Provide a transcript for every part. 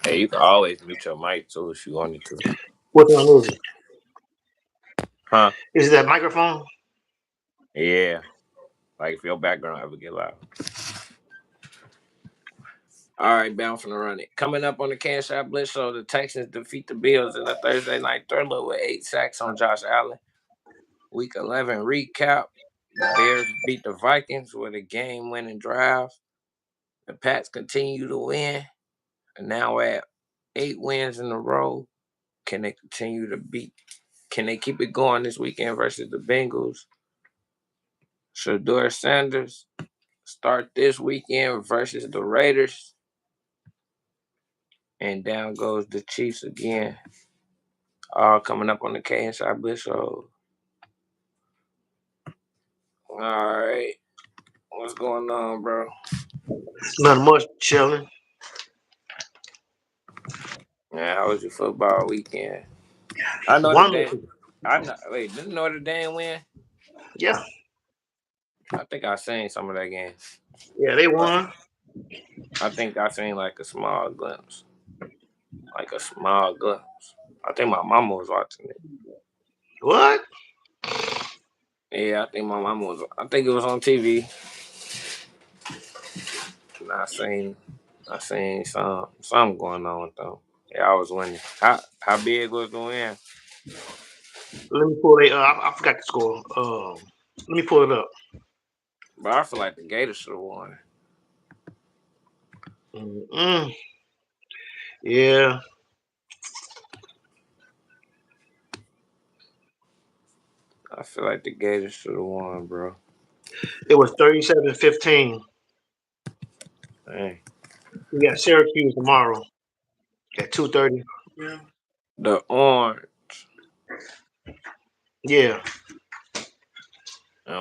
Hey, you can always mute your mic too if you wanted to. What one is it? Huh? Is it that microphone? Yeah. Like if your background ever get loud. All right, bound from the run it. Coming up on the K&Chi Blitz show, the Texans defeat the Bills in a Thursday night thriller with 8 sacks on Josh Allen. Week 11 recap. The Bears beat the Vikings with a game-winning drive. The Pats continue to win, and now at 8 wins in a row. Can they continue to beat? Can they keep it going this weekend versus the Bengals? Shador Sanders start this weekend versus the Raiders. And down goes the Chiefs again. All coming up on the K&Chi Blitz show. All right. What's going on, bro? Not much, chilling. Man, how was your football weekend? I know today. Wonderful. I know. Wait, didn't Notre Dame win? Yeah, I think I seen some of that game. yeah, they But won. I think I seen like a small glimpse. Like a small glimpse. I think my mama was watching it. What? Yeah, I think my mama was. I think it was on TV. And I seen something going on with them. Yeah, I was winning. How big was the win? Let me pull it. I forgot the score. Let me pull it up. But I feel like the Gators should have won. Mm-mm. Yeah, I feel like the Gators should have won, bro. it was 37-15. Dang. We got Syracuse tomorrow at 2:30. The Orange. Yeah,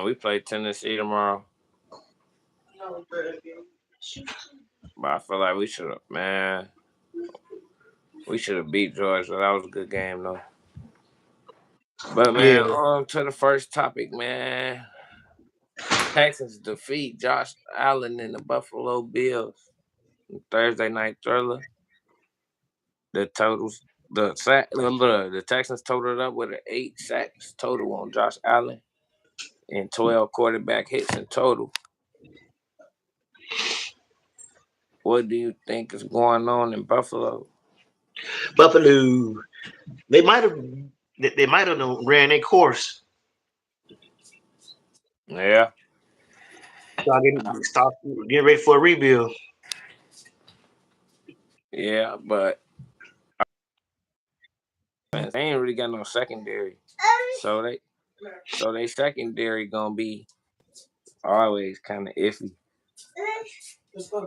We play Tennessee tomorrow. But I feel like we should have, man. We should have beat Georgia. That was a good game, though. But yeah. man, on to the first topic, man. Texans defeat Josh Allen and the Buffalo Bills. Thursday night thriller. The totals, the Texans totaled up with an 8 sacks total on Josh Allen and 12 quarterback hits in total. What do you think is going on in Buffalo? Buffalo. They might have. They might have ran their course. Yeah, Stop getting ready for a rebuild. yeah, but man, they ain't really got no secondary, so they secondary gonna be always kind of iffy.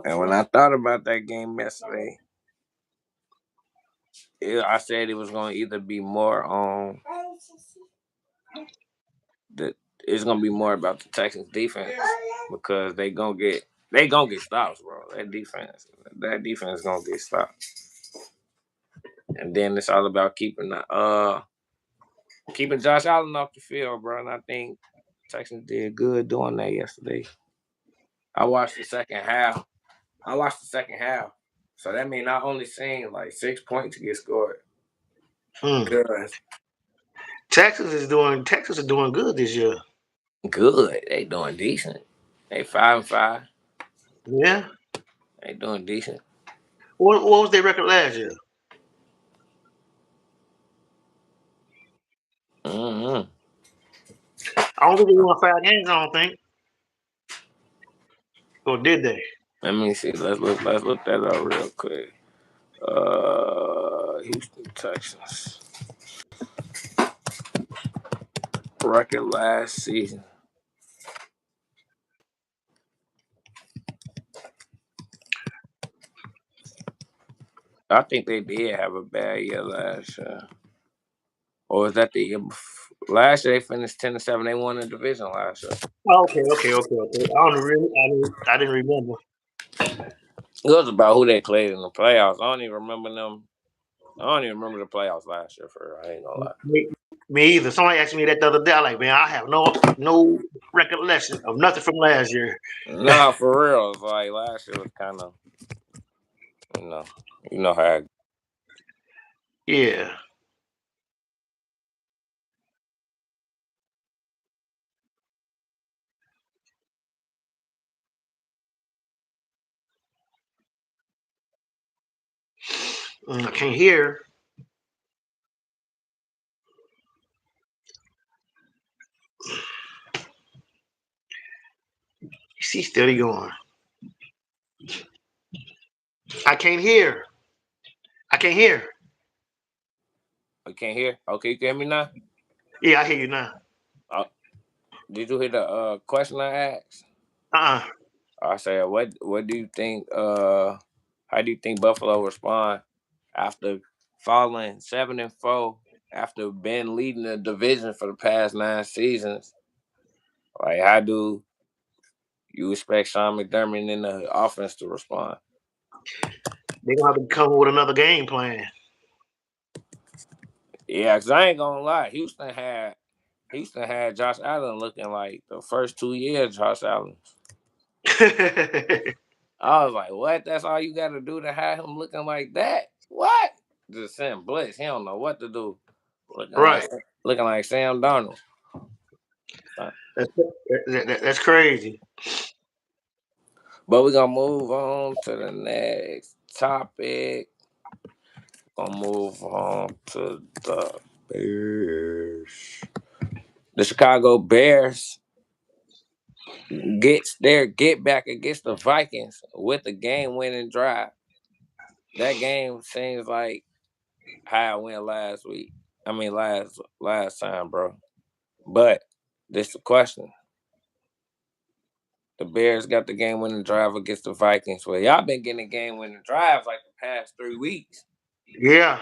And when I thought about that game yesterday, I said it was gonna either be more on the it's gonna be more about the Texans defense because they gonna get stops, bro. That defense gonna get stops, and then it's all about keeping Josh Allen off the field, bro. And I think Texans did good doing that yesterday. I watched the second half. So that means I only seen like 6 points get scored. Hmm. Good, Texas is doing good this year. good. They doing decent. They 5-5. Yeah. They doing decent. What was their record last year? Mm-hmm. I don't think they won 5 games. I don't think. Or did they? Let me see. Let's look that up real quick. Houston Texans record last season. I think they did have a bad year last year. Or was that the year before? Last year they finished 10-7. They won the division last year. Oh, okay. I didn't remember. It was about who they played in the playoffs. I don't even remember them. I don't even remember the playoffs last year. For I ain't gonna lie. Me either. Somebody asked me that the other day. I like, man, I have no recollection of nothing from last year. Nah, for real. It's like last year was kind of, you know, you know how. Yeah. I can't hear. She's steady going. I can't hear. I can't hear. I can't hear. Okay, you can hear me now. Yeah, I hear you now. Uh, did you hear the question I asked? Uh-uh. I said, what do you think? How do you think Buffalo respond after falling 7-4 after been leading the division for the past 9 seasons? Like, how do you expect Sean McDermott in the offense to respond? They're gonna have to come with another game plan. Yeah, cause I ain't gonna lie, Houston had Josh Allen looking like the first 2 years. Josh Allen, I was like, what? That's all you got to do to have him looking like that? What? Just send Blitz. He don't know what to do. Looking like Right. looking like Sam Darnold. That's, that's crazy. But we're gonna move on to the next topic. Gonna move on to the Bears. The Chicago Bears gets their get back against the Vikings with a game winning drive. That game seems like how I went last week. I mean last time, bro. But this the question. The Bears got the game winning drive against the Vikings. Well, y'all been getting game winning drives like the past 3 weeks. Yeah.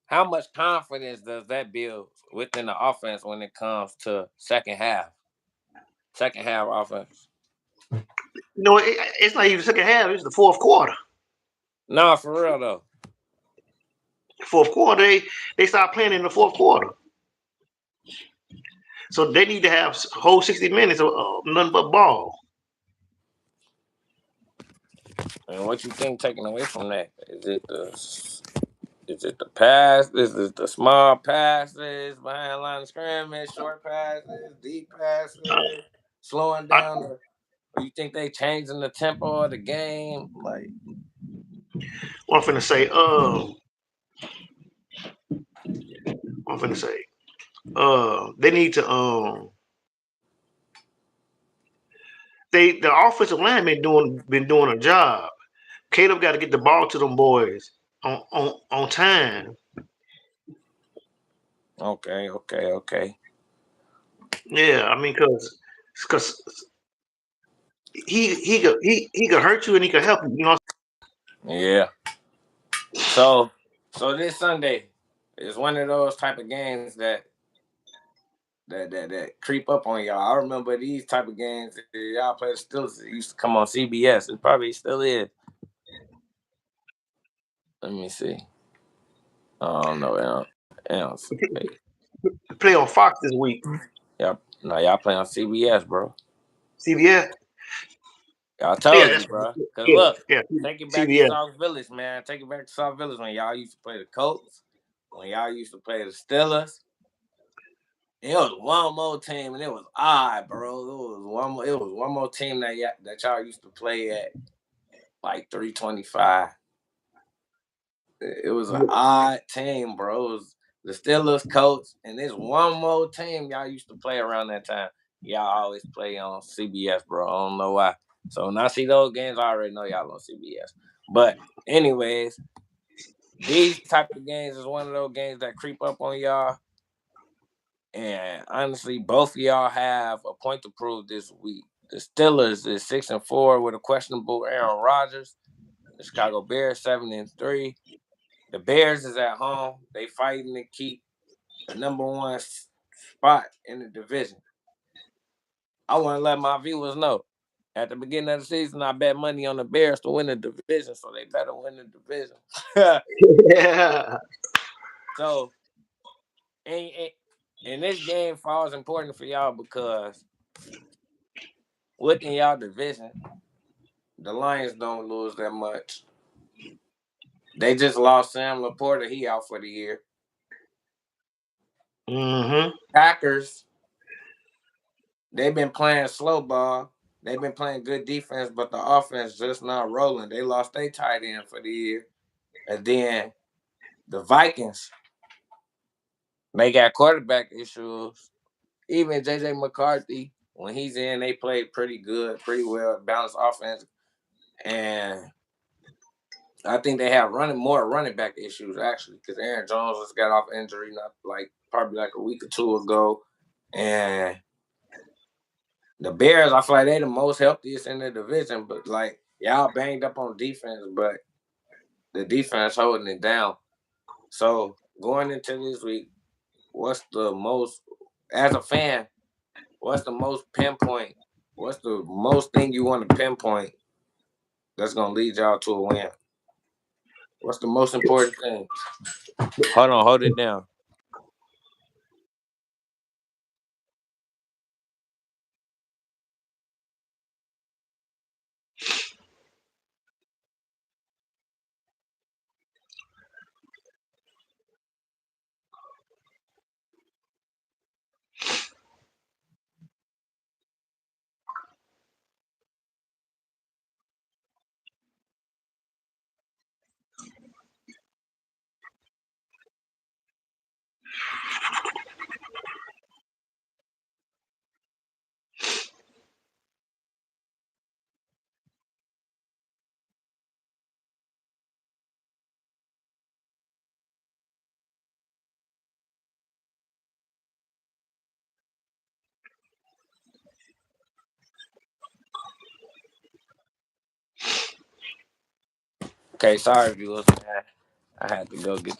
How much confidence does that build within the offense when it comes to second half? Second half offense. You know, it's not even the second half. It's the fourth quarter. Nah, for real though. Fourth quarter, they start playing in the fourth quarter. So they need to have whole 60 minutes of nothing but ball. And what you think taking away from that? Is it the pass? Is it the small passes behind line of scrimmage, short passes, deep passes, slowing I, down the or you think they changing the tempo of the game? Like, what I'm finna say, what I'm finna say, they need to, the offensive line been doing a job. Caleb got to get the ball to them boys on time. okay. Yeah, I mean, cause he could hurt you and he could help you. You know. Yeah. So this Sunday is one of those type of games that creep up on y'all. I remember these type of games that y'all play the Steelers. It used to come on CBS. It probably still is. Let me see. I don't know. Hey, Play on Fox this week. y'all play on CBS, bro. CBS. I Yeah, told you, that's bro. Cause yeah, look, yeah. take it back to CBS. South Village, man. Take it back to South Village when y'all used to play the Colts, when y'all used to play the Steelers. It was one more team, and it was odd, bro. It was one more team that y'all used to play at like 325. It was an odd team, bro. It was the Steelers, Colts, and there's one more team y'all used to play around that time. Y'all always play on CBS, bro. I don't know why. So when I see those games, I already know y'all on CBS. But anyways, these type of games is one of those games that creep up on y'all. And honestly, both of y'all have a point to prove this week. The Steelers is 6-4 with a questionable Aaron Rodgers. The Chicago Bears 7-3. The Bears is at home. They fighting to keep the number one spot in the division. I want to let my viewers know. At the beginning of the season, I bet money on the Bears to win the division, so they better win the division. Yeah. So and, and this game falls important for y'all because within y'all division, the Lions don't lose that much. They just lost Sam Laporta. He out for the year. Mm-hmm. Packers, they've been playing slow ball. They've been playing good defense, but the offense just not rolling. They lost their tight end for the year. And then the Vikings, they got quarterback issues. Even J.J. McCarthy, when he's in, they play pretty good, pretty well, balanced offense. And I think they have more running back issues, actually, because Aaron Jones just got off injury not like probably like a week or two ago. And the Bears, I feel like they the most healthiest in the division, but like y'all banged up on defense, but the defense holding it down. So going into this week, what's the most as a fan? What's the most pinpoint? What's the most thing you want to pinpoint that's gonna lead y'all to a win? What's the most important thing? Hold on, hold it down. Okay, sorry viewers, man. I had to go get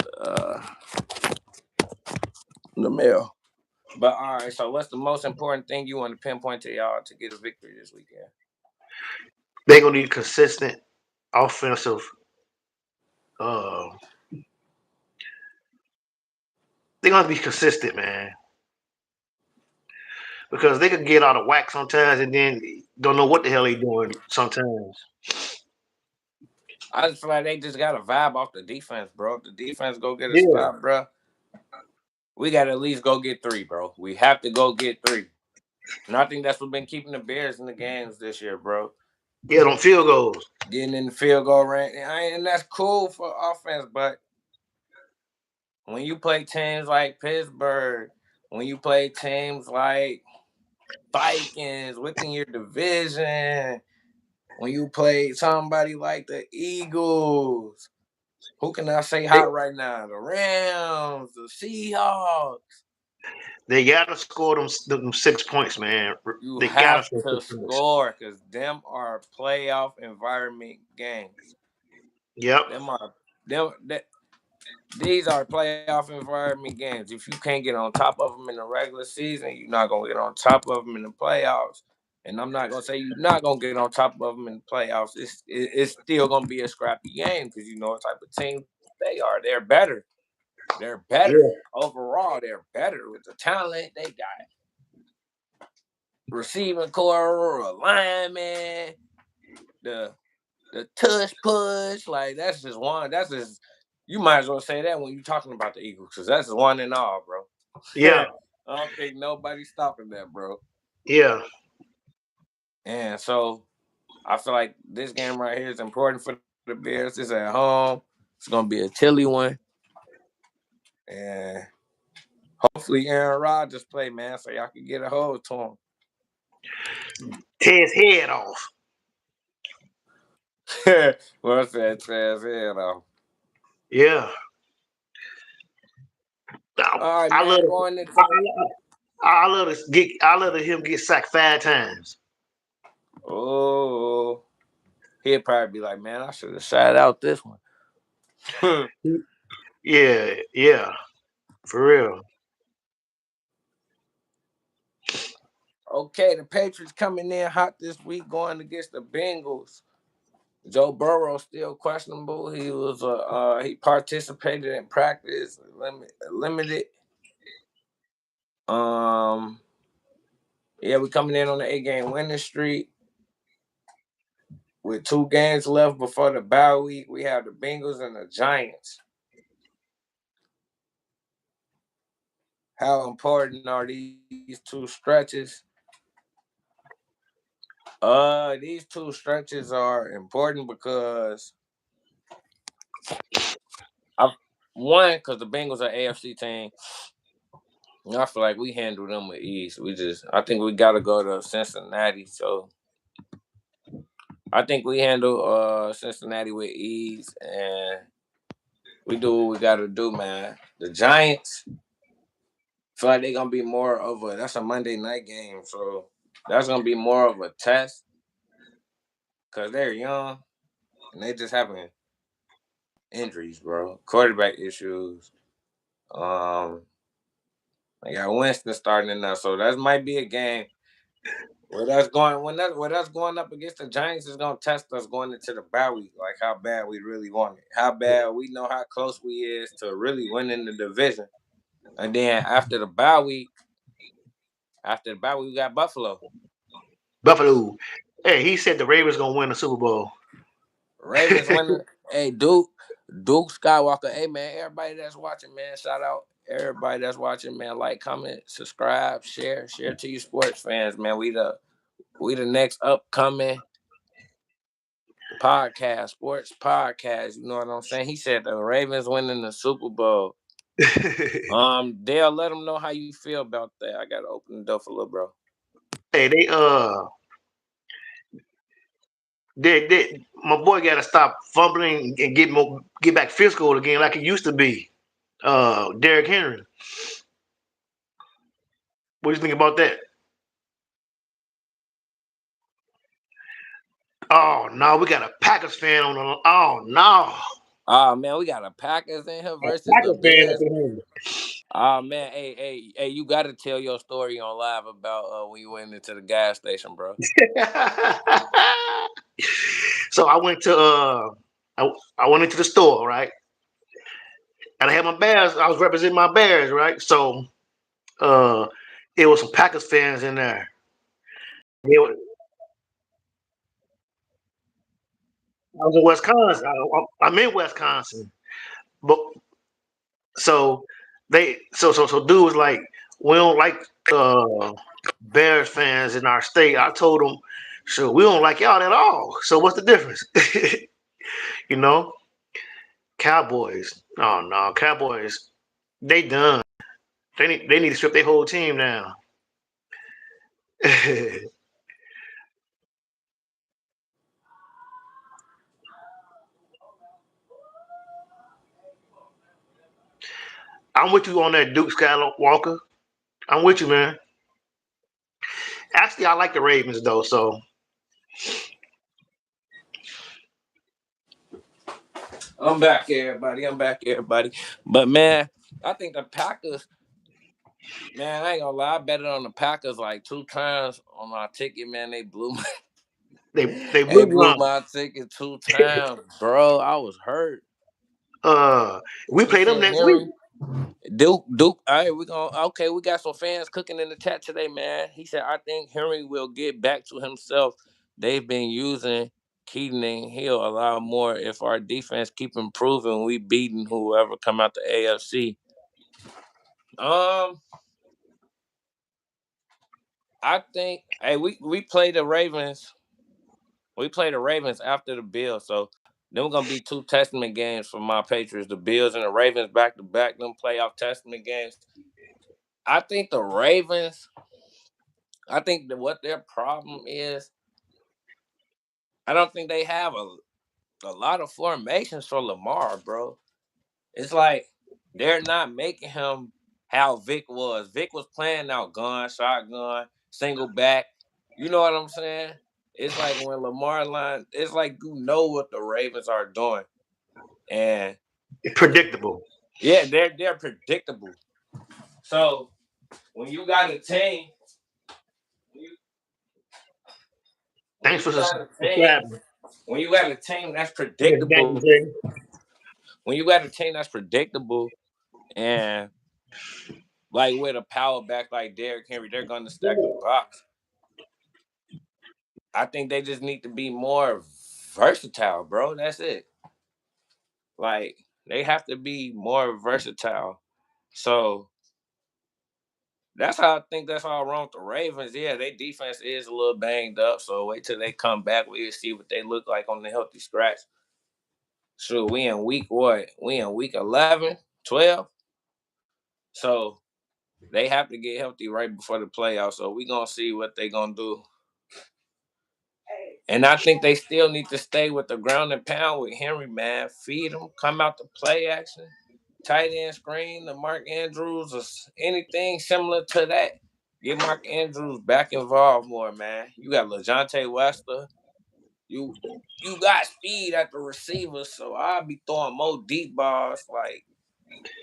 the mail. But all right, so what's the most important thing you want to pinpoint to y'all to get a victory this weekend? They're gonna need consistent offensive. Uh, they're gonna be consistent, man, because they could get out of whack sometimes and then don't know what the hell they doing sometimes. I just feel like they just got a vibe off the defense, bro. If the defense go get a Yeah, stop, bro, we got to at least go get three, bro. We have to go get three. And I think that's what's been keeping the Bears in the games this year, bro. yeah, on field goals. Getting in the field goal range. And that's cool for offense, but when you play teams like Pittsburgh, when you play teams like Vikings within your division, when you play somebody like the Eagles, who can I say They, hot right now? The Rams, the Seahawks. they gotta score them 6 points, man. You They gotta have score to 6 points. score because them are playoff environment games. Yep. Them are them that these are playoff environment games. If you can't get on top of them in the regular season, you're not gonna get on top of them in the playoffs. And I'm not gonna say you're not gonna get on top of them in the playoffs. It's still gonna be a scrappy game because you know what type of team they are. They're better. They're better Yeah. overall. They're better with the talent they got. Receiving core, a lineman, the tush push. Like that's just one. That's just you might as well say that when you're talking about the Eagles because that's one and all, bro. Yeah. I don't think nobody's stopping that, bro. Yeah. And so I feel like this game right here is important for the Bears. It's at home. It's gonna be a chilly one, and hopefully Aaron Rodgers play, man, so y'all can get a hold to him. Tear his head off. What's that trans head off? Yeah. I, All right, I love man. it. Going into the I love to him get sacked 5 times. oh, he'd probably be like, man, I should have shot out this one. Yeah, yeah, for real. Okay, the Patriots coming in hot this week, going against the Bengals. Joe Burrow still questionable. He was he participated in practice limited. Um, yeah, we coming in on the 8 game winning streak with 2 games left before the bye week. We have the Bengals and the Giants. How important are these 2 stretches? These 2 stretches are important because I one because the Bengals are AFC team. I feel like we handle them with ease. I think we got to go to Cincinnati. So I think we handle Cincinnati with ease, and we do what we got to do, man. The Giants feel like they're gonna be more of a. That's a Monday night game, so that's gonna be more of a test because they're young and they just having injuries, bro. Quarterback issues. Um, they got Winston starting in there, so that might be a game. Where that's going up against the Giants is gonna test us going into the bye week, like how bad we really want it, how bad we know how close we is to really winning the division. And then after the bye week, we got Buffalo. Buffalo. Hey, he said the Ravens gonna win the Super Bowl. Ravens winning. Hey, Duke Skywalker. Hey man, everybody that's watching, man, shout out everybody that's watching, man. Like, comment, subscribe, share to you sports fans, man. We the next upcoming podcast, sports podcast. You know what I'm saying? He said the Ravens winning the Super Bowl. Dale, let them know how you feel about that. I gotta open the door for little bro. Hey, they my boy got to stop fumbling and get back physical again like it used to be. Derrick Henry. What do you think about that? Oh no, we got a Packers fan on the. Oh no, Oh man, we got a Packers in here a versus the Packers fan up Bears. in Oh man, hey, you gotta tell your story on live about when you went into the gas station, bro. here. So I went to I went into the store, right, and I had my Bears. I was representing my Bears, right. So uh, it was some Packers fans in there. They were, I was in Wisconsin. I'm in Wisconsin, but so dude was like, we don't like Bears fans in our state. I told him, so we don't like y'all at all. So what's the difference? you know, Cowboys. Oh no, Cowboys. They done. They need to strip their whole team down. I'm with you on that, Duke Skywalker. I'm with you, man. Actually, I like the Ravens though. So I'm back, everybody. I'm back, everybody. But man, I think the Packers. Man, I ain't gonna lie. I bet it on the Packers like 2 times on my ticket. Man, they they blew you blew on. my ticket 2 times, bro. I was hurt. Uh, we He play them said next week. Henry. Duke. All right, we gonna okay. We got some fans cooking in the chat today, man. He said I think Henry will get back to himself. They've been using Keaton and Hill a lot more. If our defense keep improving, we beating whoever come out the AFC. Um, I think hey, we play the Ravens. We play the Ravens after the Bills, so then we're gonna be 2 testament games for my Patriots. The Bills and the Ravens back to back. Them playoff testament games. I think the Ravens. I think that what their problem is, I don't think they have a lot of formations for Lamar, bro. It's like they're not making him how Vic was. Vic was playing out gun, shotgun, single back. You know what I'm saying? It's like when Lamar line, it's like you know what the Ravens are doing. And Predictable. yeah, they're predictable. So when you got a team, when you, when Thanks you for got a team, subscribing. when you got a team that's Yes, thank you, predictable, Jay. when you got a team that's predictable and Like with a power back like Derrick Henry, they're gonna stack the box. I think they just need to be more versatile, bro. That's it. Like they have to be more versatile. So that's how I think that's all wrong with the Ravens. Yeah, their defense is a little banged up. So wait till they come back. We'll see what they look like on the healthy scratch. So we in week what? We in week 11, 12. So they have to get healthy right before the playoffs. So we gonna see what they gonna do. And I think they still need to stay with the ground and pound with Henry, man. Feed him, come out to play action, tight end screen, the Mark Andrews, or anything similar to that. Get Mark Andrews back involved more, man. You got LaJohntay Wester. You you got speed at the receivers, so I'll be throwing more deep balls.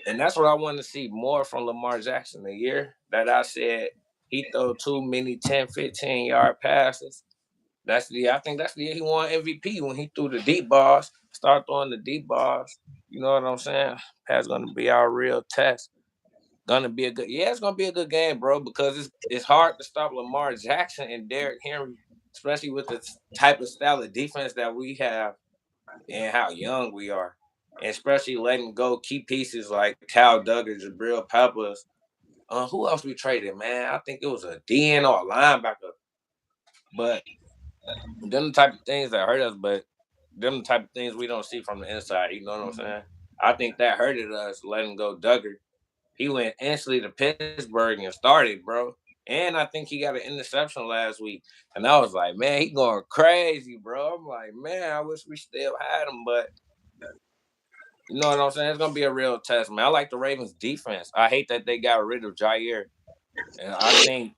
And that's what I want to see more from Lamar Jackson. The year that I said he throw too many 10, 15-yard passes. I think that's the year he won MVP when he threw the deep balls. Start throwing the deep balls. You know what I'm saying? That's gonna be our real test. Gonna be a good, yeah, it's gonna be a good game, bro, because it's hard to stop Lamar Jackson and Derrick Henry, especially with the type of style of defense that we have and how young we are. And especially letting go key pieces like Cal Duggar, Jabril Peppers. Who else we traded, man? I think it was a DN or a linebacker. But them the type of things that hurt us, but them the type of things we don't see from the inside. You know what I'm saying? I think that hurted us letting go Duggar. He went instantly to Pittsburgh and started, bro. And I think he got an interception last week. And I was like, man, he going crazy, bro. I'm like, man, I wish we still had him, but you know what I'm saying? It's gonna be a real test, man. I like the Ravens defense. I hate that they got rid of Jair. And I think,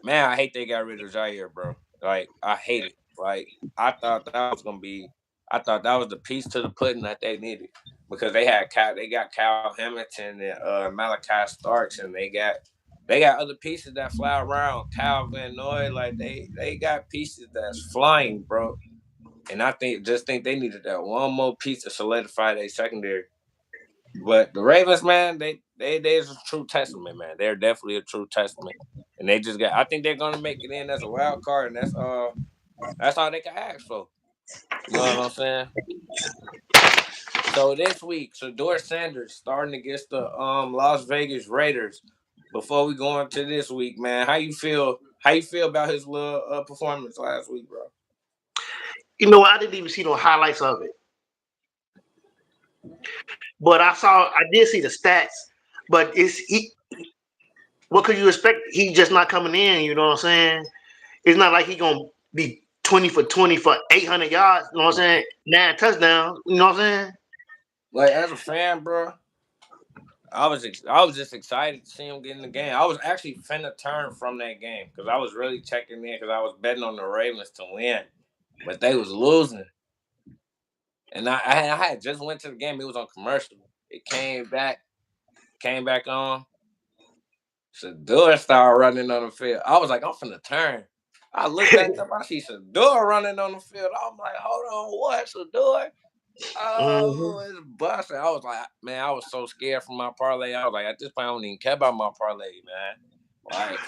man, I hate they got rid of Jair, bro. Like, I hate it. Like, I thought that was gonna be, I thought that was the piece to the pudding that they needed because they got Kyle Hamilton and Malachi Starks, and they got other pieces that fly around. Kyle Van Noy, like they got pieces that's flying, bro. And I think they needed that one more piece to solidify their secondary. But the Ravens, man, they's a true testament, man. They're definitely a true testament. And they just got I think they're gonna make it in as a wild card, and that's all they can ask for. You know what I'm saying? So this week, Shador Sanders starting against the Las Vegas Raiders. Before we go into this week, man, how you feel? How you feel about his little performance last week, bro? You know, I didn't even see no highlights of it, but I did see the stats. But what could you expect? He just not coming in. You know what I'm saying? It's not like he gonna be 20 for 20 for 800 yards. You know what I'm saying? 9 touchdowns. You know what I'm saying? Like as a fan, bro, I was just excited to see him get in the game. I was actually finna turn from that game because I was really checking in because I was betting on the Ravens to win, but they was losing, and I had just went to the game. It was on commercial. It came back on. Shador started running on the field. I was like, I'm finna turn. I looked back up. I see Shador running on the field. I'm like, hold on, what Shador? hmm Oh, it's busting. I was like, man, I was so scared for my parlay. I was like, at this point, I don't even care about my parlay, man. Like,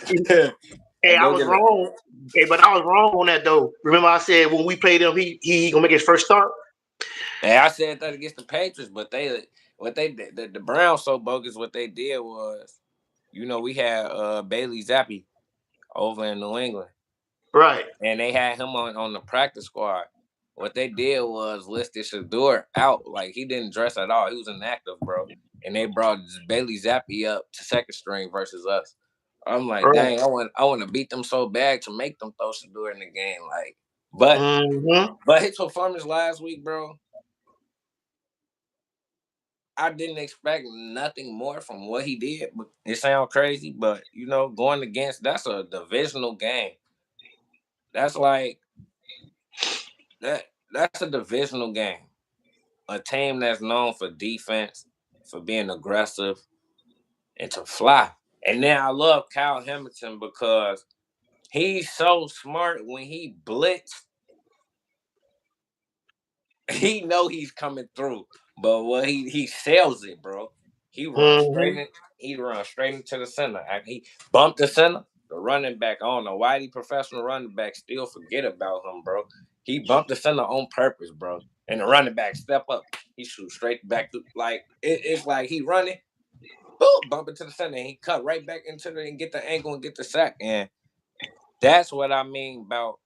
Hey, and I go was get it. wrong. Hey, but I was wrong on that though. Remember, I said when we played him, he gonna make his first start. And I said that against the Patriots, but what they did, the Browns so bogus. What they did was, we had Bailey Zappi over in New England, Right. and they had him on the practice squad. What they did was listed Shador out like he didn't dress at all. He was inactive, bro. And they brought Bailey Zappi up to second string versus us. I'm like, Right. dang, I want to beat them so bad to make them throw Shador in the game. Like, but hmm but his performance last week, bro, I didn't expect nothing more from what he did. But it sounds crazy, but going against that's a divisional game. That's like that's a divisional game. A team that's known for defense, for being aggressive, and to fly. And then I love Kyle Hamilton because he's so smart when he blitz. He know he's coming through, but what he sells it, bro. He runs straight hmm in. he run straight into the center. He bumped the center. The running back, I don't know why the professional running back still forget about him, bro. He bumped the center on purpose, bro. And the running back step up. He shoot straight back to it's like he running, boom, bump into the center, and he cut right back into the and get the angle and get the sack. And that's what I mean about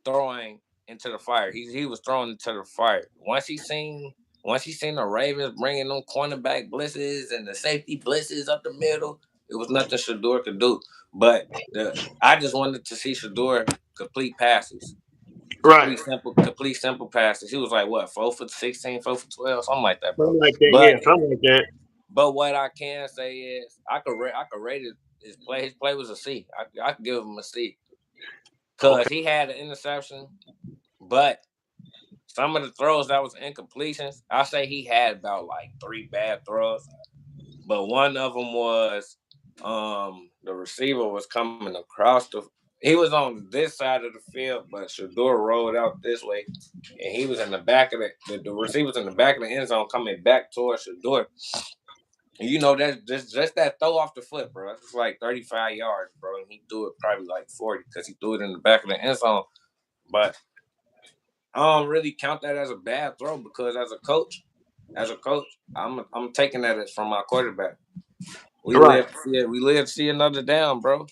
throwing into the fire. He was throwing into the fire. Once he seen the Ravens bringing them cornerback blitzes and the safety blitzes up the middle, it was nothing Shador could do. But I just wanted to see Shador complete passes, Right. complete simple passes. He was like what 4 for 16, 4 for 12, something like that, bro. Something like that. Yeah, But something like that. but what I can say is I could rate his play. His play was a C. I could give him a C because Okay. he had an interception, but some of the throws that was incompletions, I say he had about like 3 bad throws, but one of them was the receiver was coming across the. He was on this side of the field, but Shador rolled out this way, and he was in the back of the receiver's in the back of the end zone coming back towards Shador. And that's just that throw off the foot, bro. It's like 35 yards, bro, and he threw it probably like 40 because he threw it in the back of the end zone. But I don't really count that as a bad throw because as a coach, I'm taking that as from my quarterback. We Right. live to see it. We live to see another down, bro.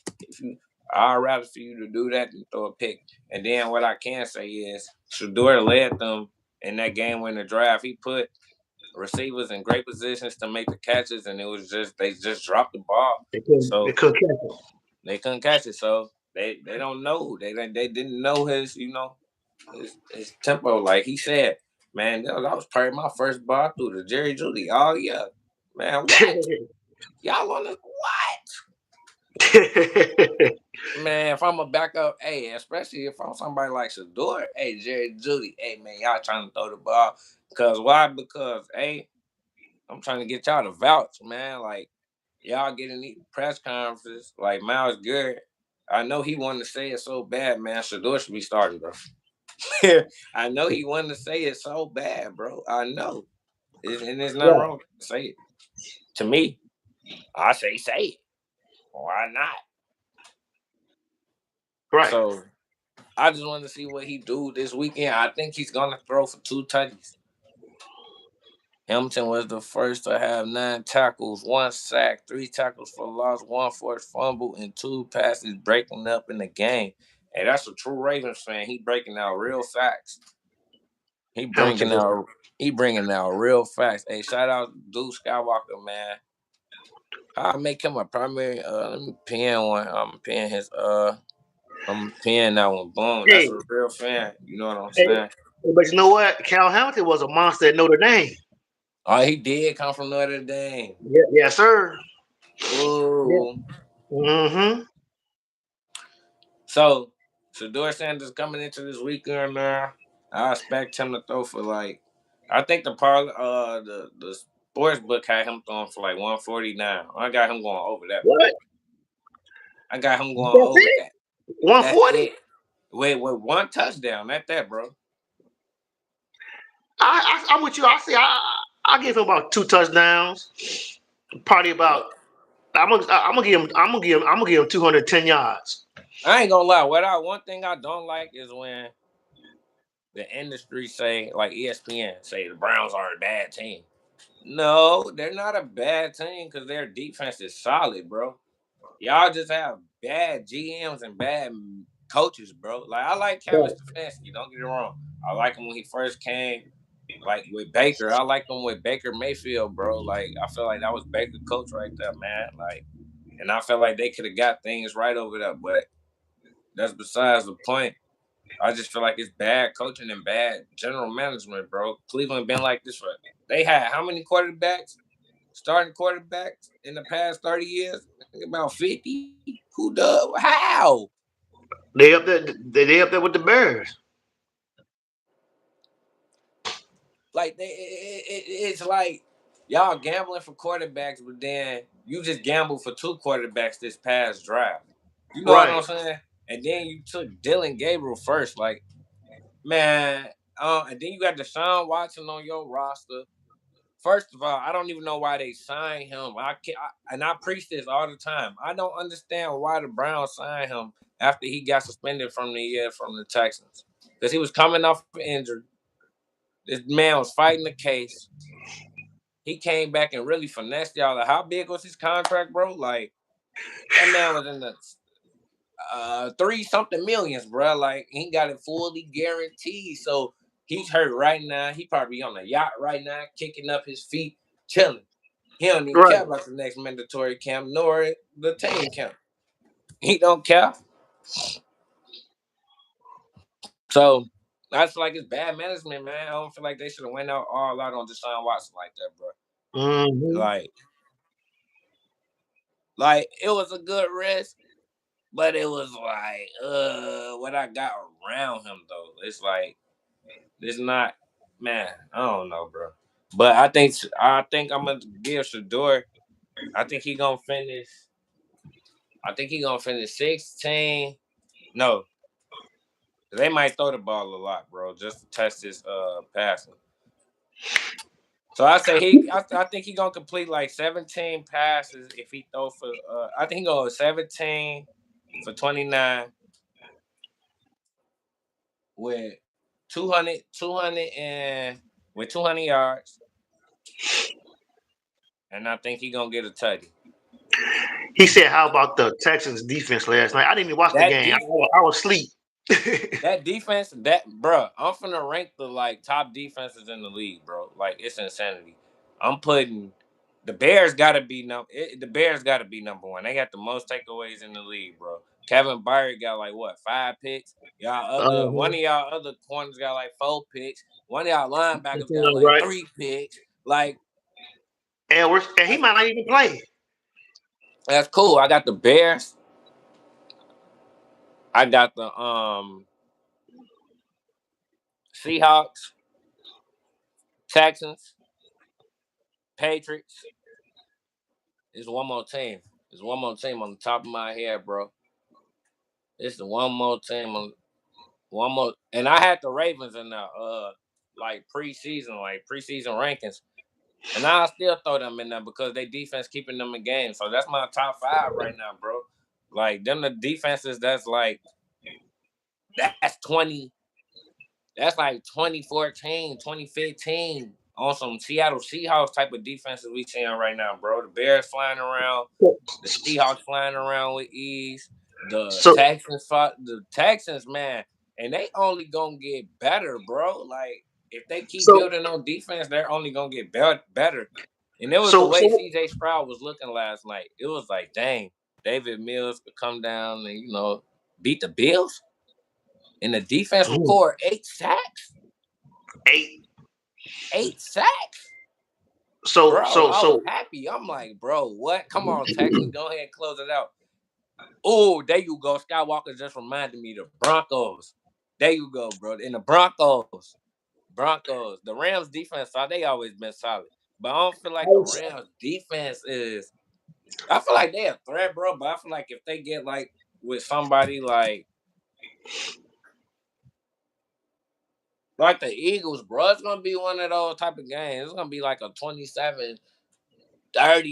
I'd rather for you to do that than throw a pick. And then what I can say is Shador led them in that game winning drive. He put receivers in great positions to make the catches, and it was just they just dropped the ball, They couldn't. They so couldn't catch it. they couldn't catch it. So they don't know. They didn't know his tempo. Like he said, man, that was probably my first ball through the Jerry Judy. Oh yeah, man, what y'all on the what? Man, if I'm a backup, hey, especially if I'm somebody like Shador, hey, Jerry Judy, hey, man, y'all trying to throw the ball. Because why? Because, hey, I'm trying to get y'all to vouch, man. Like, y'all getting these press conferences, like Miles Garrett. I know he wanted to say it so bad, man. Shador should be starting, bro. I know he wanted to say it so bad, bro. I know. And there's nothing Right. wrong with say it. To me, I say it. Why not? Right. So I just want to see what he do this weekend. I think he's gonna throw for 2 touchdowns. Hamilton was the first to have 9 tackles, 1 sack, 3 tackles for loss, 1 forced fumble, and 2 passes breaking up in the game. Hey, that's a true Ravens fan. He breaking out real facts. He Hamilton bringing did. out he bringing out real facts. Hey, shout out Dude Skywalker, man. I make him a primary. Let me pin one. I'm pinning that one. Boom. That's Hey, a real fan. You know what I'm hey, saying? but you know what? Cal Hamilton was a monster at Notre Dame. Oh, he did come from Notre Dame. Yeah, yes, sir. Yeah. Ooh. Mm-hmm. So Shador Sanders coming into this weekend now. I expect him to throw for like I think the sports book had him throwing for like 149. I got him going over that, bro. What? I got him going That's over it? that. That's 140? it. Wait, with 1 touchdown. That's that, bro. I'm with you. I give him about 2 touchdowns. Probably about. I'm gonna give him 210 yards. I ain't gonna lie. One thing I don't like is when the industry say, like ESPN, say the Browns are a bad team. No, they're not a bad team because their defense is solid, bro. Y'all just have bad GMs and bad coaches, bro. Like I like Kevin Right. Stefanski. Don't get it wrong. I like him when he first came, like with Baker. I like him with Baker Mayfield, bro. Like I feel like that was Baker coach right there, man. Like, and I felt like they could have got things right over there, but that's besides the point. I just feel like it's bad coaching and bad general management, bro. Cleveland been like this for they had how many quarterbacks, starting quarterbacks in the past 30 years? I think about 50. Who does how? They up there. They up there with the Bears. Like it's like y'all gambling for quarterbacks, but then you just gambled for 2 quarterbacks this past draft. You know what Right. I'm saying? And then you took Dylan Gabriel first, like man. And then you got Deshaun Watson on your roster. First of all, I don't even know why they signed him. And I preach this all the time. I don't understand why the Browns signed him after he got suspended from the Texans, because he was coming off injured. This man was fighting the case. He came back and really finessed y'all. Like, how big was his contract, bro? Like, that man was in the 3 something millions, bro. Like, he got it fully guaranteed. So he's hurt right now. He probably on a yacht right now, kicking up his feet, chilling. He don't even Right. care about the next mandatory camp nor the team camp. He don't care. So I feel like it's bad management, man. I don't feel like they should have went out all out on Deshaun Watson like that, bro. Mm-hmm. Like it was a good risk, but it was like, what I got around him though. It's like it's not, man. I don't know, bro. But I think I'm gonna give Shador. I think he gonna finish. I think he gonna finish 16. No, they might throw the ball a lot, bro, just to test his passing. So I say I think he gonna complete like 17 passes if he throw for. I think he gonna go 17 for 29 with 200 and with 200 yards, and I think he gonna get a tutty. He said, "How about the Texans defense last night? I didn't even watch the That game. def- I was asleep." that defense, that bruh, I'm finna rank the like top defenses in the league, bro. Like it's insanity. I'm putting the Bears gotta be the Bears gotta be number one. They got the most takeaways in the league, bro. Kevin Byard got like what 5 picks. One Uh-huh. of y'all other corners got like 4 picks. One of y'all linebackers got like Right. 3 picks. Like And he I, might not even play. that's cool. I got the Bears. I got the Seahawks, Texans, Patriots. There's one more team. There's one more team on the top of my head, bro. It's the one more team on one more, and I had the Ravens in the like preseason rankings, and I still throw them in there because they defense keeping them in games. So that's my top 5 right now, bro. Like them the defenses that's 20. That's like 2014, 2015 on some Seattle Seahawks type of defenses we seeing right now, bro. The Bears flying around, the Seahawks flying around with ease. So The Texans, man, and they only gonna get better, bro. Like if they keep so building on defense, they're only gonna get better. And it was the so way so CJ Stroud was looking last night. It was like, dang, David Mills could come down and beat the Bills, and the defense record 8 sacks. eight. 8 sacks, So bro. so I was so happy. I'm like, bro, what? Come on, Texans, go ahead and close it out. Oh, there you go. Skywalker just reminded me the Broncos. There you go, bro. In the Broncos. The Rams defense, they always been solid. But I don't feel like the Rams defense is. I feel like they a threat, bro. But I feel like if they get like with somebody like the Eagles, bro, it's gonna be one of those type of games. It's gonna be like a 27-30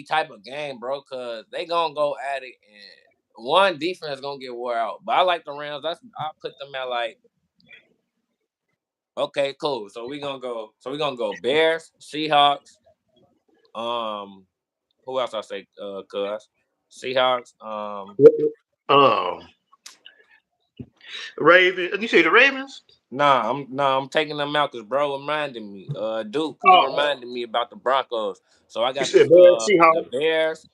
type of game, bro. Cause they gonna go at it, and one defense gonna get wore out. But I like the Rams. I put them at like, okay, cool. So we gonna go. So we gonna go Bears, Seahawks. Um, who else I say? Cuz Seahawks. uh Ravens. You say the Ravens? I'm taking them out because bro reminded me. Duke, he Oh, reminded me about the Broncos. So I you got said Bears, the Seahawks. Bears,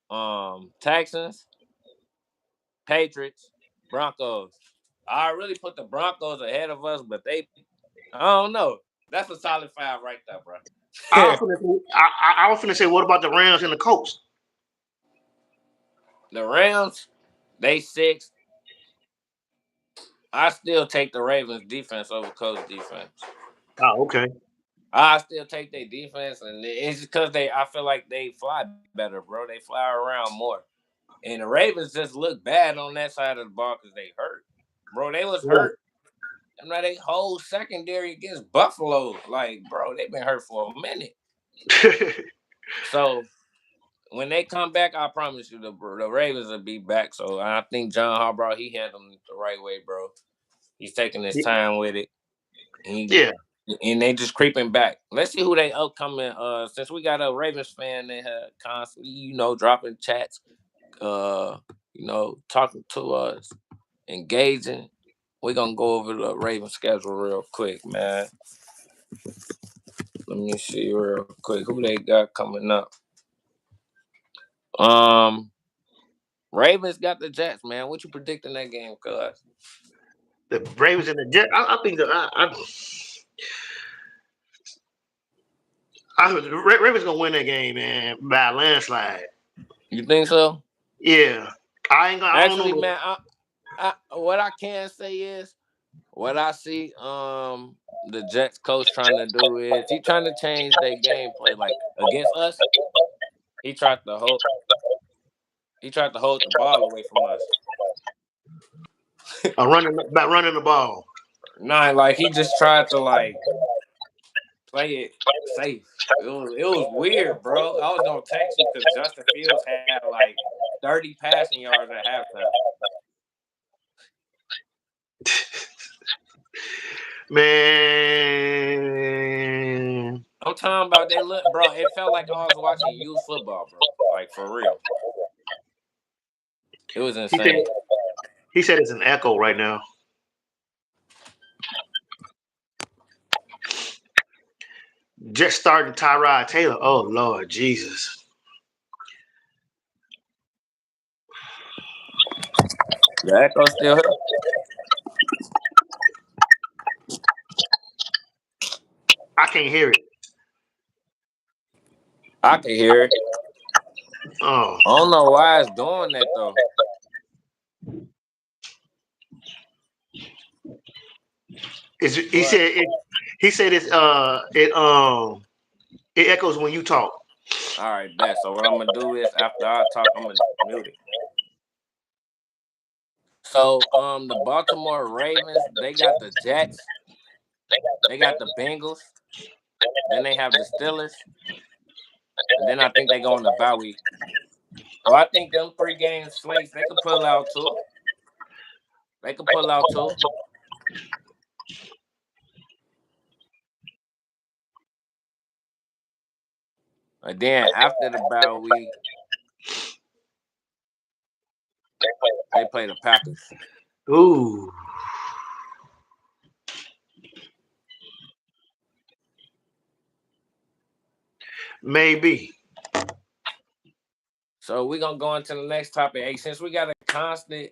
Seahawks, Texans, Patriots, Broncos. I really put the Broncos ahead of us, but I don't know. That's a solid 5 right there, bro. I was finna say, what about the Rams and the Colts? The Rams, they 6. I still take the Ravens defense over Colts defense. Oh, okay. I still take their defense, and it's because I feel like they fly better, bro. They fly around more. And the Ravens just look bad on that side of the ball because they hurt. Bro, they was Right. hurt. Now they whole secondary against Buffalo. Like, bro, they've been hurt for a minute. So when they come back, I promise you, the Ravens will be back. So I think John Harbaugh, he handled it the right way, bro. He's taking his time with it. He Yeah, and they just creeping back. Let's see who they upcoming. Since we got a Ravens fan that constantly, dropping chats, talking to us, engaging. We're gonna go over the Ravens schedule real quick, man. Let me see real quick who they got coming up. Um, Ravens got the Jets, man. What you predicting that game, cuz? the Ravens and the Jets. I think that the Ravens gonna win that game, man, by a landslide. You think so? Yeah, I ain't gonna. I don't Actually, know. man, what I can say is what I see the Jets coach trying to do is he trying to change their gameplay. Like against us, he tried to hold the ball away from us. Running the ball. Nah, like he just tried to like play it safe. It was weird, bro. I was gonna text you because Justin Fields had like 30 passing yards at halftime. Man, I'm talking about they look, bro. It felt like I was watching youth football, bro. Like for real. It was he said insane. he said it's an echo right now. Just starting Tyrod Taylor. Oh Lord Jesus. The echo still here. I can't hear it. I can hear it. Oh, I don't know why it's doing that though. he But said it echoes when you talk. all right, bet. So what I'm gonna do is after I talk, I'm gonna mute it. So the Baltimore Ravens, they got the Jets, they got the Bengals, then they have the Steelers, and then I think they go on the bye week. So I think them 3 games slates, they could pull out two. They could pull out two. And then after the bye week, they play the Packers. Ooh, maybe. So we're gonna go into the next topic. Hey, since we got a constant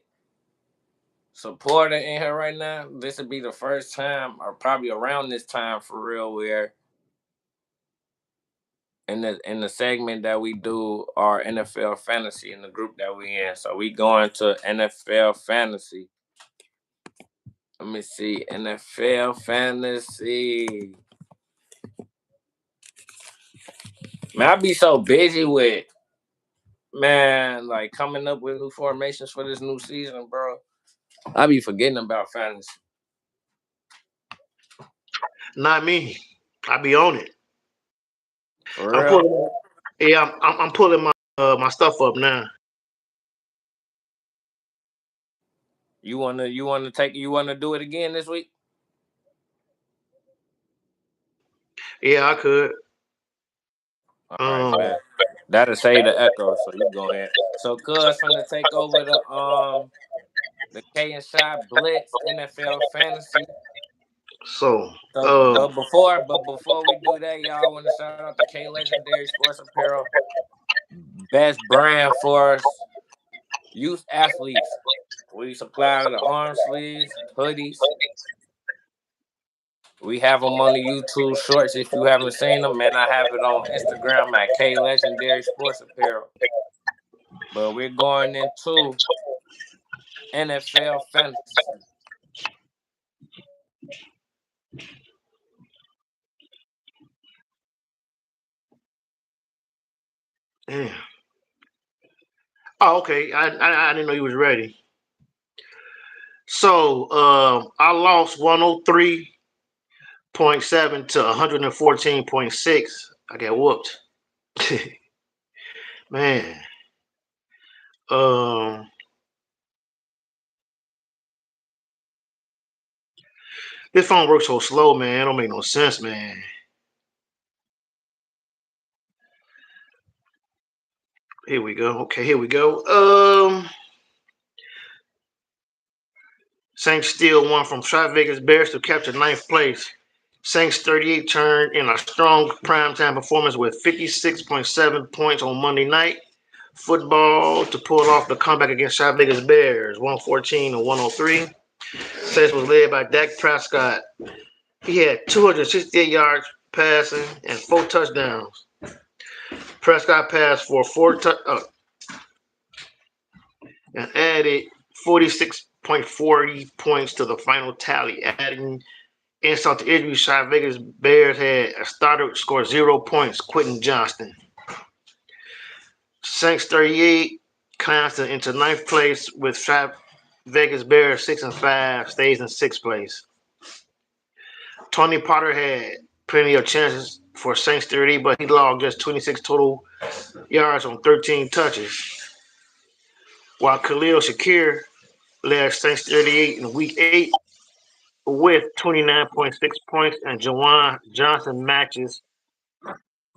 supporter in here right now, this would be the first time, or probably around this time for real, where in the segment that we do our NFL fantasy in the group that we in. So we going to NFL fantasy. Let me see. NFL fantasy. Man, I be so busy with like coming up with new formations for this new season, bro. I be forgetting about fantasy. Not me. I be on it. For I'm real. pulling. Yeah, I'm pulling my stuff up now. You wanna do it again this week? Yeah, I could. All right, Um, bet. That'll save the echo, so you go ahead. So cuz finna take over the K&Chi Blitz NFL fantasy. so So but before we do that, y'all, I want to shout out to K Legendary Sports Apparel, best brand for youth athletes. We supply the arm sleeves, hoodies. We have them on the YouTube shorts. If you haven't seen them, man, I have it on Instagram at K Legendary Sports Apparel. But we're going into NFL fantasy. yeah. Oh, okay. I didn't know you was ready. So I lost 103.7 to 114.6. I got whooped. Man. Um this phone works so slow, man. It don't make no sense, man. Here we go. Okay, here we go. Saints steal one from Shot Vegas Bears to capture ninth place. Saints 38 turned in a strong primetime performance with 56.7 points on Monday night football to pull off the comeback against Shot Vegas Bears, 114 and 103. Saints was led by Dak Prescott. He had 268 yards passing and 4 touchdowns. Prescott passed for and added 46.40 points to the final tally, adding insult to injury. Shot Vegas Bears had a starter score 0 points, Quentin Johnston. Saints 38 climbs into ninth place with Shot Vegas Bears 6-5, stays in sixth place. Tony Potter had plenty of chances for Saints 30, but he logged just 26 total yards on 13 touches. While Khalil Shakir led Saints 38 in week 8 with 29.6 points, and Jawan Johnson matches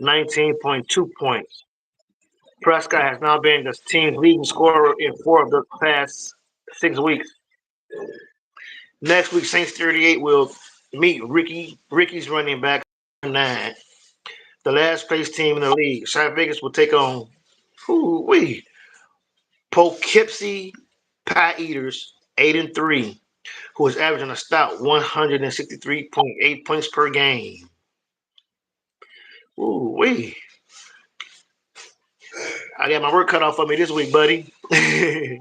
19.2 points. Prescott has now been the team's leading scorer in 4 of the past 6 weeks. Next week, Saints 38 will meet Ricky's running back 9, the last place team in the league. Shot Vegas will take on Poughkeepsie Pie Eaters 8-3, who is averaging a stout 163.8 points per game. Ooh wee! I got my work cut off for me this week, buddy. I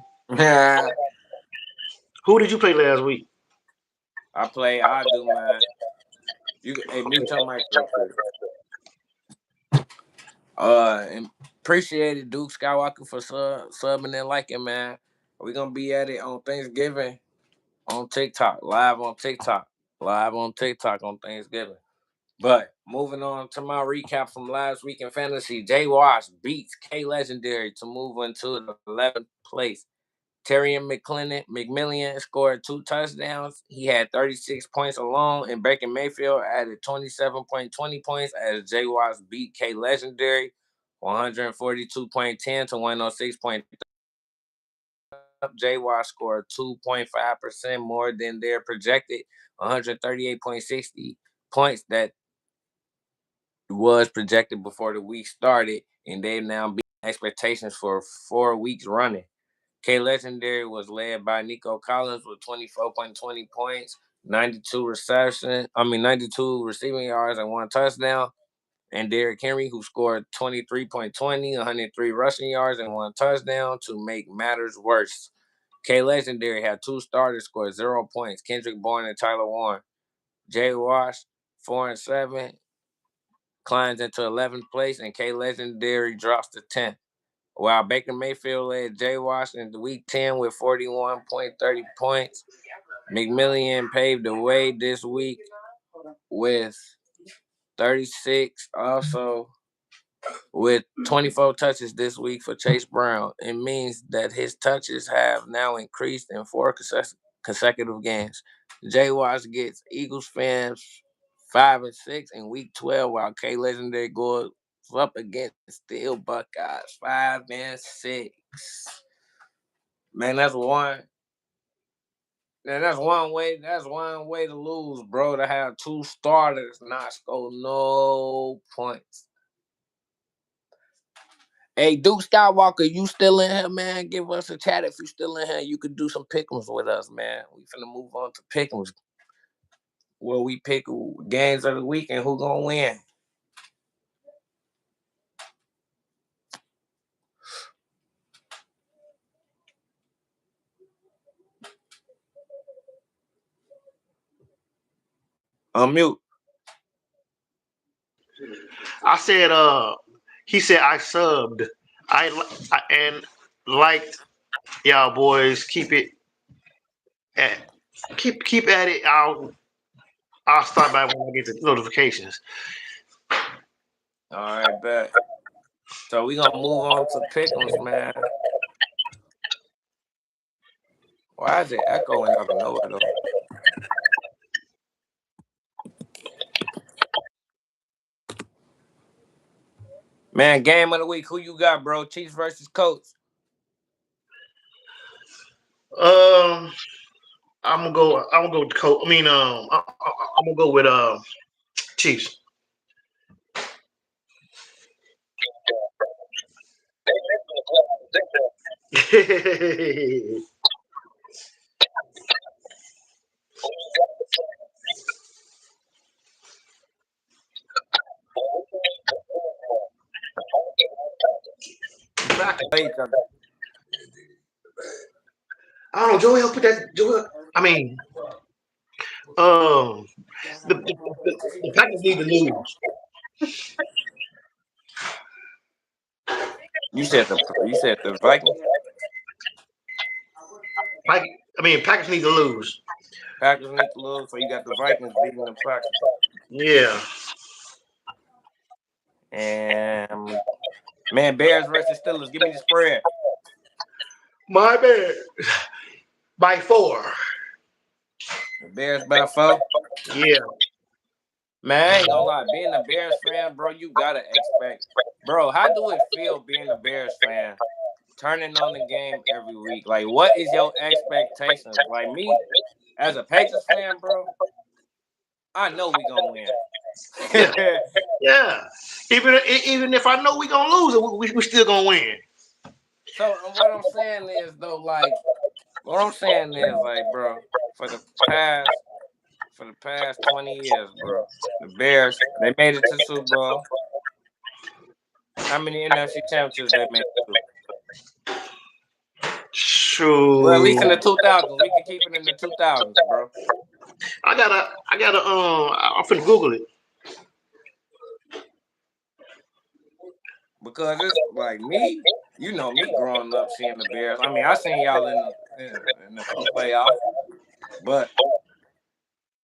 Who did you play last week? play. I do, man. Hey, mute your mic real quick. And appreciate it, Duke Skywalker, for subbing and liking, man. We're gonna be at it on Thanksgiving on TikTok, live on TikTok on Thanksgiving. But moving on to my recap from last week in fantasy, Jay Wash beats K Legendary to move into the 11th place. Terry McMillian scored 2 touchdowns. He had 36 points alone, and Baker Mayfield added 27.20 points as Jay Wash beat K Legendary 142.10 to 106.30. Jay Wash scored 2.5% more than their projected 138.60 points that was projected before the week started, and they've now beat expectations for 4 weeks running. K Legendary was led by Nico Collins with 24.20 points, 92 receiving yards and 1 touchdown. And Derrick Henry, who scored 23.20, 103 rushing yards and 1 touchdown to make matters worse. K Legendary had 2 starters score 0 points, Kendrick Bourne and Tyler Warren. Jay Wash, 4-7, climbs into 11th place, and K Legendary drops to 10th. While Baker Mayfield led Jay Wash in week 10 with 41.30 points, McMillian paved the way this week with 36. Also, with 24 touches this week for Chase Brown, it means that his touches have now increased in 4 consecutive games. Jay Wash gets Eagles fans 5-6 in week 12, while K Legendary goes up against Steel Buckeyes 5-6. Man, that's one. Man, that's one way. That's one way to lose, bro. To have 2 starters not score no points. Hey, Duke Skywalker, you still in here, man? Give us a chat if you still in here. You could do some pick'ems with us, man. We finna move on to pick'ems, where we pick games of the week and who gonna win. Unmute. I said, he said I subbed. I and liked y'all boys. Keep it And keep at it. I'll start by when I get the notifications. All right, bet. So we gonna move on to pick'ems, man. Why is it echoing out of nowhere though? Man, game of the week. Who you got, bro? Chiefs versus Colts. Um, I'm gonna go. I'm gonna go with Coach. I mean, I'm gonna go with Chiefs. Play each other. I don't know. Joel put that. Joel. I mean, um, the Packers need to lose. You said the Vikings. Like, I mean, Packers need to lose. Packers need to lose, so you got the Vikings beating the Packers. Yeah. And man, Bears versus Steelers. Give me the spread. My bad. By 4. The Bears by 4. Yeah. Man, I ain't gonna lie. Being a Bears fan, bro, you gotta expect. Bro, how do it feel being a Bears fan? Turning on the game every week. Like, what is your expectations? Like me, as a Patriots fan, bro, I know we gonna win. Yeah. Yeah. Even if I know we gonna lose, we still gonna win. So what I'm saying is though, like, what I'm saying is like, bro, for the past for the past 20 years, bro, the Bears they made it to Super Bowl. How many NFC championships they made it to? Well, at least in True. the 2000s, we can keep it in the 2000s, bro. I'm finna Google it. Because it's like me, you know me growing up seeing the Bears. I mean, I seen y'all in the few playoffs, but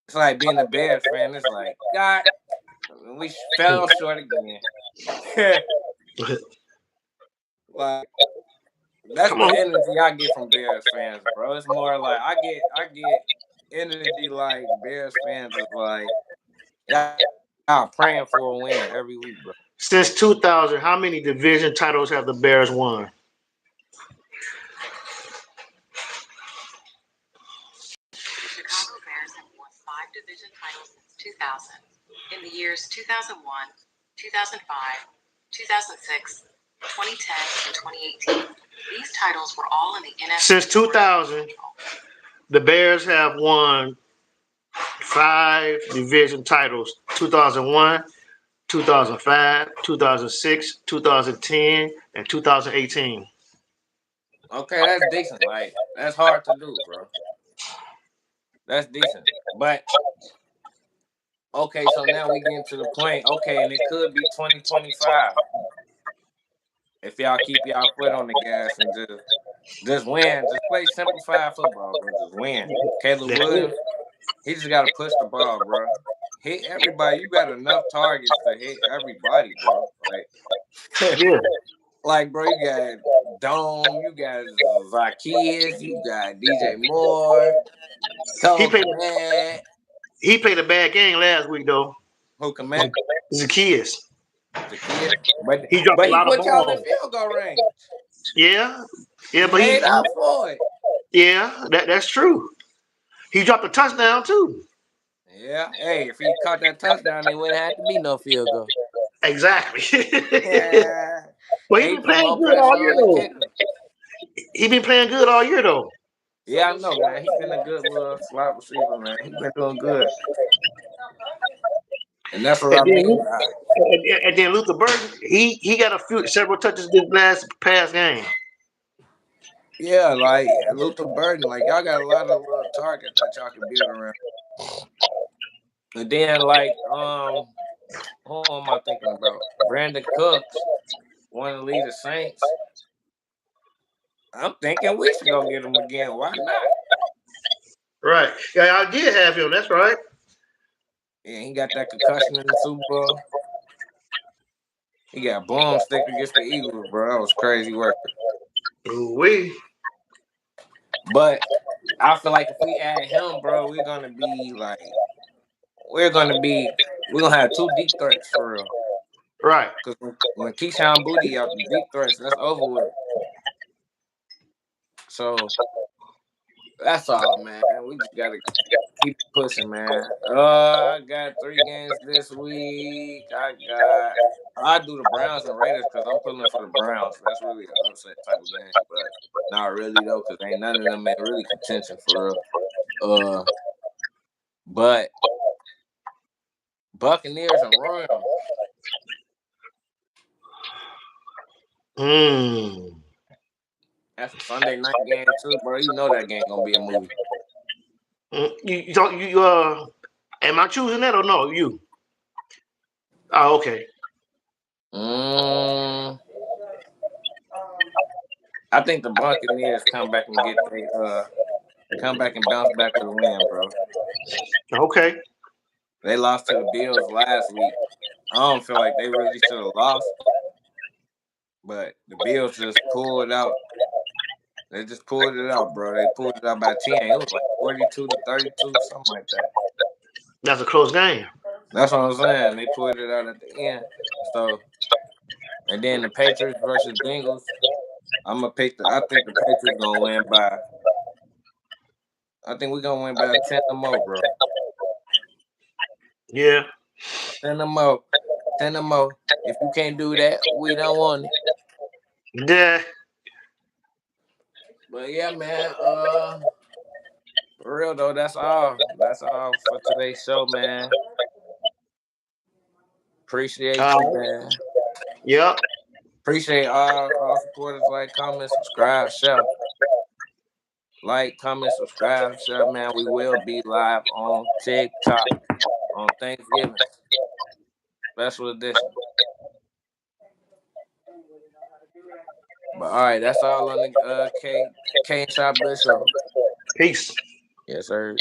it's like being a Bears fan. It's like God, we fell short again. Like that's Come the on. energy I get from Bears fans, bro. It's more like I get energy like Bears fans is like y'all praying for a win every week, bro. Since 2000, how many division titles have the Bears won? Chicago Bears have won 5 division titles since 2000. In the years 2001, 2005, 2006, 2010, and 2018. These titles were all in the NFC. Since 2000, the Bears have won 5 division titles: 2001, 2005, 2006, 2010, and 2018. Okay, that's decent. Like that's hard to do, bro. That's decent. But okay, so now we get to the point. Okay, and it could be 2025 if y'all keep y'all foot on the gas and just win. Just play simplified football, bro. Just win. Caleb That's it. Williams, he just got to push the ball, bro. Hit everybody. You got enough targets to hit everybody, bro. Like, Yeah. like, bro, you got Dome, you got Zacchaeus, you got DJ Moore, He Cole played Komet. he played a bad game last week though. Who Komet? Zacchaeus. Zacchaeus. But He dropped a but he lot of put y'all in balls. field goal range. Yeah. Yeah, He but made up for it. yeah, that's true. He dropped a touchdown too. Yeah. Hey, if he caught that touchdown, it wouldn't have to be no field goal. Exactly. Yeah. But he And he been put playing more good pressure all year on the though. kicker. He been playing good all year though. Yeah, I know, man. He been a good little slot receiver, man. He been doing good. And that's what And I then mean by and then Luther Burton, he got several touches this last past game. yeah, like Luther Burden, like y'all got a lot of little targets that y'all can build around. And then like who am I thinking about? Brandon Cooks want to lead the Saints. I'm thinking we should go get him again. Why not? Right. Yeah, I did have him. That's right. Yeah, he got that concussion in the Super Bowl. He got boomstick against the Eagles, bro. That was crazy work. Ooh wee. But I feel like if we add him, bro, we're gonna have two deep threats for real. Right. Cause when Keyshawn Booty out the deep threats, that's over with. So that's all, man. We just gotta keep pushing, man. I got 3 games this week. I do the Browns and Raiders because I'm pulling for the Browns. That's really an upset type of game, but not really though, because ain't none of them in really contention for real. But Buccaneers and Rams. Mm. That's a Sunday night game too, bro. You know that game gonna be a movie. Am I choosing that or no? You. Oh, okay. Mm, I think the Buccaneers come back and bounce back with a win, bro. Okay. They lost to the Bills last week. I don't feel like they really should have lost, but the Bills just pulled it out. They just pulled it out, bro. They pulled it out by 10. It was like 42-32, something like that. That's a close game. That's what I'm saying. They pulled it out at the end. So, and then the Patriots versus Bengals. I think the Patriots gonna win by. I think we're gonna win by 10 or more, bro. Yeah. 10 or more. 10 or more. If you can't do that, we don't want it. Yeah. But yeah, man. For real though, that's all. That's all for today's show, man. Appreciate you, man. Yep. Appreciate all supporters. Like, comment, subscribe, share. Like, comment, subscribe, share, man. We will be live on TikTok on Thanksgiving. Special edition. But all right, that's all on the K&Chi Blitz show. Peace. Yes, sir.